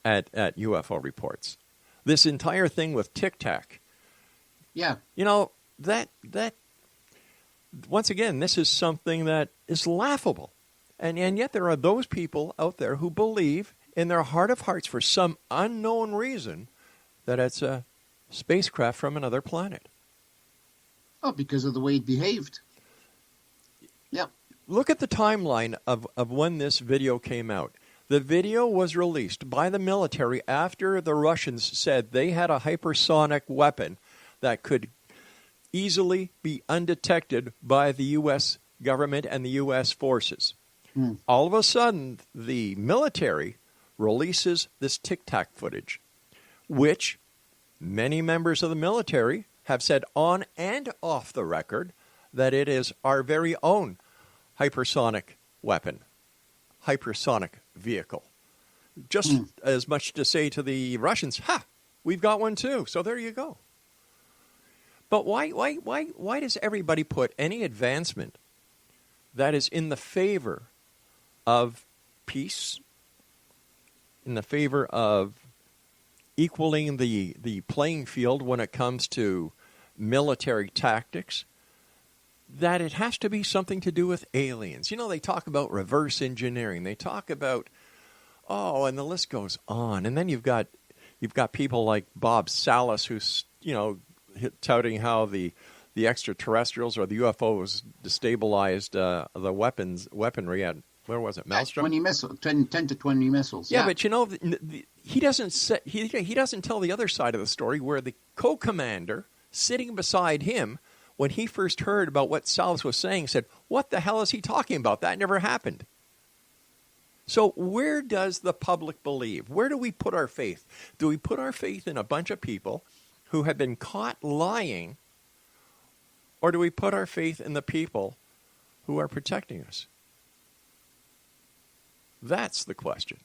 at UFO reports. This entire thing with Tic Tac. Yeah. You know, that once again, this is something that is laughable. And yet there are those people out there who believe in their heart of hearts, for some unknown reason, that it's a spacecraft from another planet. Oh, because of the way it behaved. Yep. Look at the timeline of when this video came out. The video was released by the military after the Russians said they had a hypersonic weapon that could easily be undetected by the U.S. government and the U.S. forces. All of a sudden, the military releases this Tic Tac footage, which many members of the military have said on and off the record that it is our very own hypersonic weapon, hypersonic vehicle. Just as much to say to the Russians, ha, we've got one too, so there you go. But why does everybody put any advancement that is in the favor of peace, in the favor of equaling the playing field when it comes to military tactics, that it has to be something to do with aliens? You know, they talk about reverse engineering. They talk about, and the list goes on. And then you've got people like Bob Salas, who's, you know, touting how the extraterrestrials or the UFOs destabilized the weaponry at, where was it, Maelstrom? 10 to 20 missiles. Yeah, but you know, he doesn't tell the other side of the story, where the co-commander sitting beside him, when he first heard about what Salas was saying, said, what the hell is he talking about? That never happened. So where does the public believe? Where do we put our faith? Do we put our faith in a bunch of people who have been caught lying, or do we put our faith in the people who are protecting us? That's the question.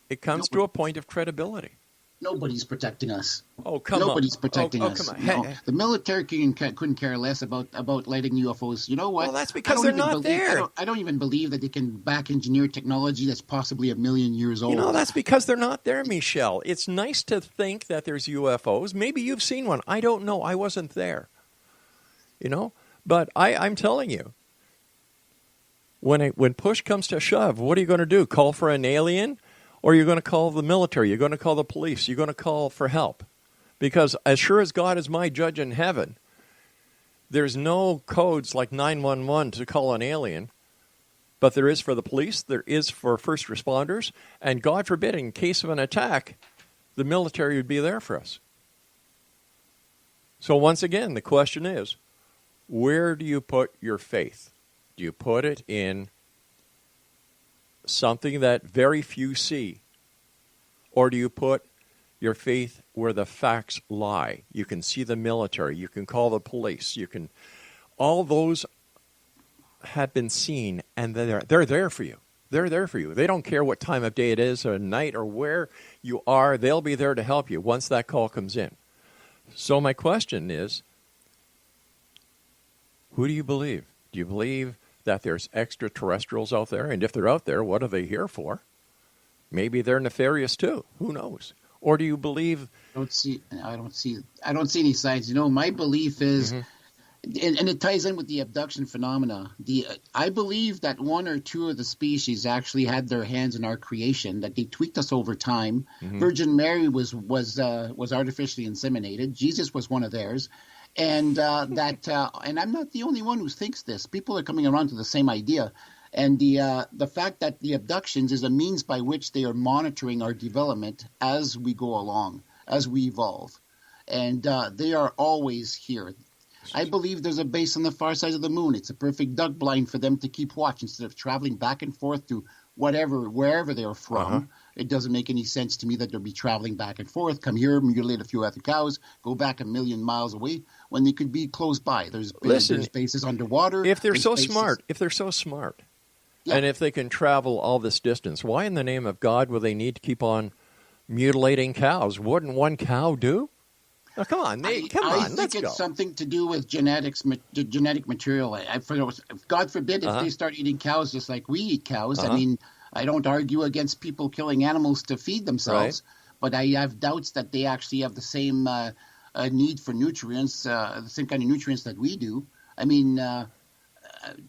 It comes to a point of credibility. Nobody's protecting us. Oh, come on. Nobody's protecting us. Come on. No. The military couldn't care less about letting UFOs. You know what? Well, that's because they're not there. I don't even believe that they can back engineer technology that's possibly 1 million years old. You know, that's because they're not there, Michel. It's nice to think that there's UFOs. Maybe you've seen one. I don't know. I wasn't there. You know? But I'm telling you, when push comes to shove, what are you going to do? Call for an alien? Or you're going to call the military, you're going to call the police, you're going to call for help. Because as sure as God is my judge in heaven, there's no codes like 911 to call an alien, but there is for the police, there is for first responders, and God forbid, in case of an attack, the military would be there for us. So once again, the question is, where do you put your faith? Do you put it in something that very few see? Or do you put your faith where the facts lie? You can see the military, you can call the police, all those have been seen, and they're there for you. They're there for you. They don't care what time of day it is or night or where you are. They'll be there to help you once that call comes in. So my question is, who do you believe? Do you believe that there's extraterrestrials out there? And if they're out there, what are they here for? Maybe they're nefarious too. Who knows? Or do you believe? I don't see any signs. You know, my belief is, and it ties in with the abduction phenomena. I believe that one or two of the species actually had their hands in our creation, that they tweaked us over time. Virgin Mary was artificially inseminated. Jesus was one of theirs. And and I'm not the only one who thinks this. People are coming around to the same idea. And the fact that the abductions is a means by which they are monitoring our development as we go along, as we evolve. And they are always here. I believe there's a base on the far side of the moon. It's a perfect duck blind for them to keep watch instead of traveling back and forth to wherever they're from. It doesn't make any sense to me that they'll be traveling back and forth, come here, mutilate a few other cows, go back 1,000,000 miles away when they could be close by. There's bases underwater. If they're so smart, and if they can travel all this distance, why in the name of God would they need to keep on mutilating cows? Wouldn't one cow do? Oh, come on, let's go. I think it's something to do with genetic material. God forbid if they start eating cows just like we eat cows. I mean, I don't argue against people killing animals to feed themselves, but I have doubts that they actually have the same need for nutrients, the same kind of nutrients that we do. I mean,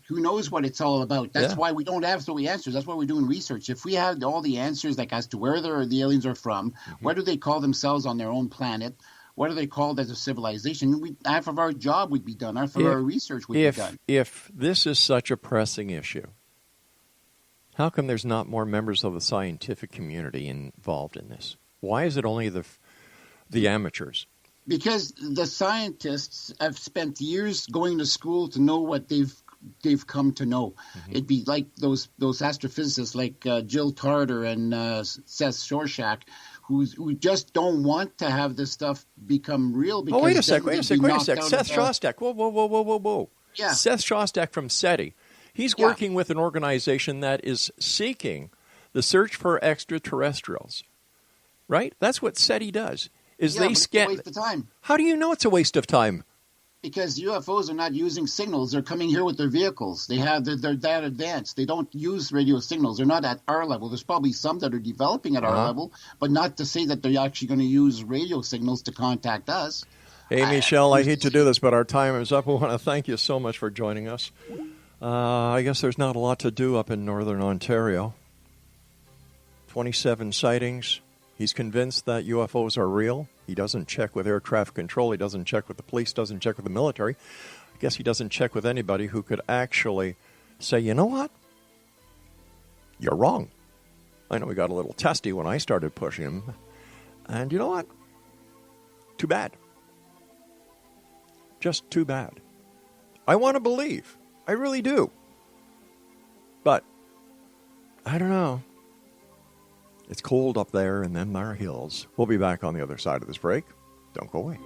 who knows what it's all about? That's why we don't have so many answers. That's why we're doing research. If we had all the answers, like as to where the aliens are from, where do they call themselves on their own planet, what are they called as a civilization? Half of our job would be done. Half of our research would be done. If this is such a pressing issue, how come there's not more members of the scientific community involved in this? Why is it only the amateurs? Because the scientists have spent years going to school to know what they've come to know. It'd be like those astrophysicists like Jill Tarter and Seth Shorshak, who just don't want to have this stuff become real. Because wait a sec. Seth Shostak. Whoa. Yeah. Seth Shostak from SETI. He's working with an organization that is seeking the search for extraterrestrials. Right? That's what SETI does. It's a waste of time. How do you know it's a waste of time? Because UFOs are not using signals. They're coming here with their vehicles. They're that advanced. They don't use radio signals. They're not at our level. There's probably some that are developing at our level, but not to say that they're actually going to use radio signals to contact us. Hey, Michel, I hate to do this, but our time is up. I want to thank you so much for joining us. I guess there's not a lot to do up in northern Ontario. 27 sightings. He's convinced that UFOs are real. He doesn't check with air traffic control. He doesn't check with the police, doesn't check with the military. I guess he doesn't check with anybody who could actually say, you know what? You're wrong. I know we got a little testy when I started pushing him. And you know what? Too bad. Just too bad. I want to believe. I really do. But I don't know. It's cold up there in them there hills. We'll be back on the other side of this break. Don't go away.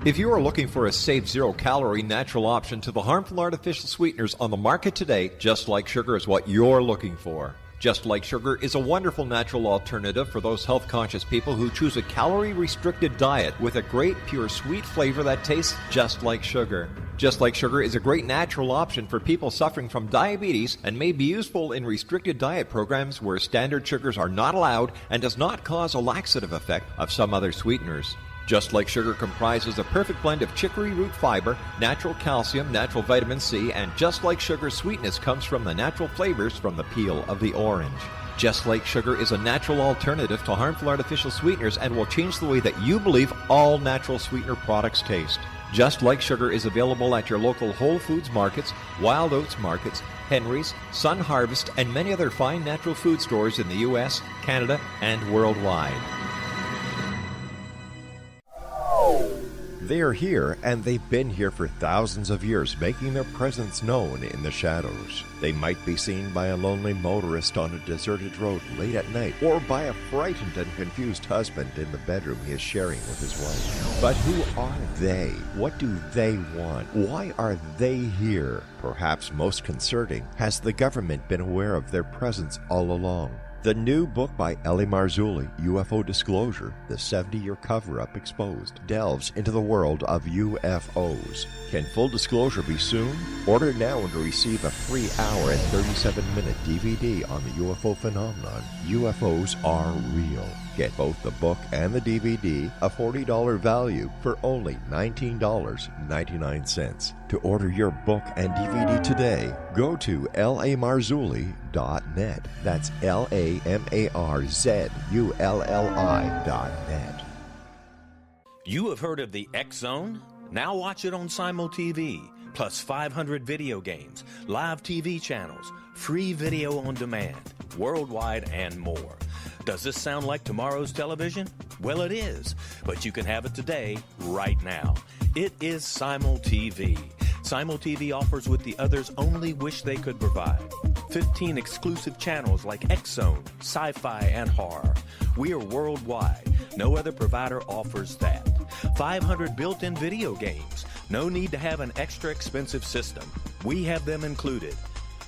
If you are looking for a safe, zero-calorie, natural option to the harmful artificial sweeteners on the market today, Just Like Sugar is what you're looking for. Just Like Sugar is a wonderful natural alternative for those health-conscious people who choose a calorie-restricted diet with a great, pure, sweet flavor that tastes just like sugar. Just Like Sugar is a great natural option for people suffering from diabetes and may be useful in restricted diet programs where standard sugars are not allowed and does not cause a laxative effect of some other sweeteners. Just Like Sugar comprises a perfect blend of chicory root fiber, natural calcium, natural vitamin C, and Just Like Sugar's sweetness comes from the natural flavors from the peel of the orange. Just Like Sugar is a natural alternative to harmful artificial sweeteners and will change the way that you believe all natural sweetener products taste. Just Like Sugar is available at your local Whole Foods markets, Wild Oats markets, Henry's, Sun Harvest, and many other fine natural food stores in the U.S., Canada, and worldwide. They are here, and they've been here for thousands of years, making their presence known in the shadows. They might be seen by a lonely motorist on a deserted road late at night, or by a frightened and confused husband in the bedroom he is sharing with his wife. But who are they? What do they want? Why are they here? Perhaps most concerning, has the government been aware of their presence all along? The new book by Ellie Marzulli, UFO Disclosure, the 70-year cover-up exposed, delves into the world of UFOs. Can full disclosure be soon? Order now and receive a free hour and 37-minute DVD on the UFO phenomenon. UFOs are real. Get both the book and the DVD, a $40 value, for only $19.99. To order your book and DVD today, go to lamarzulli.net. That's LAMARZULLI.net. You have heard of the X Zone? Now watch it on Simul TV, plus 500 video games, live TV channels, free video on demand, worldwide, and more. Does this sound like tomorrow's television? Well, it is, but you can have it today, right now. It is Simul TV. Simul TV offers what the others only wish they could provide. 15 exclusive channels like X Zone, sci-fi, and horror. We are worldwide. No other provider offers that. 500 built-in video games. No need to have an extra expensive system. We have them included.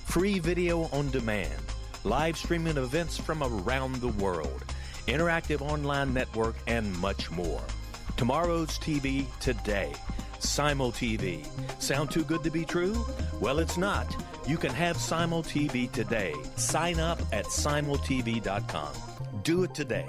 Free video on demand. Live streaming events from around the world. Interactive online network, and much more. Tomorrow's TV today. Simul TV. Sound too good to be true? Well, it's not. You can have Simul TV today. Sign up at simultv.com. Do it today.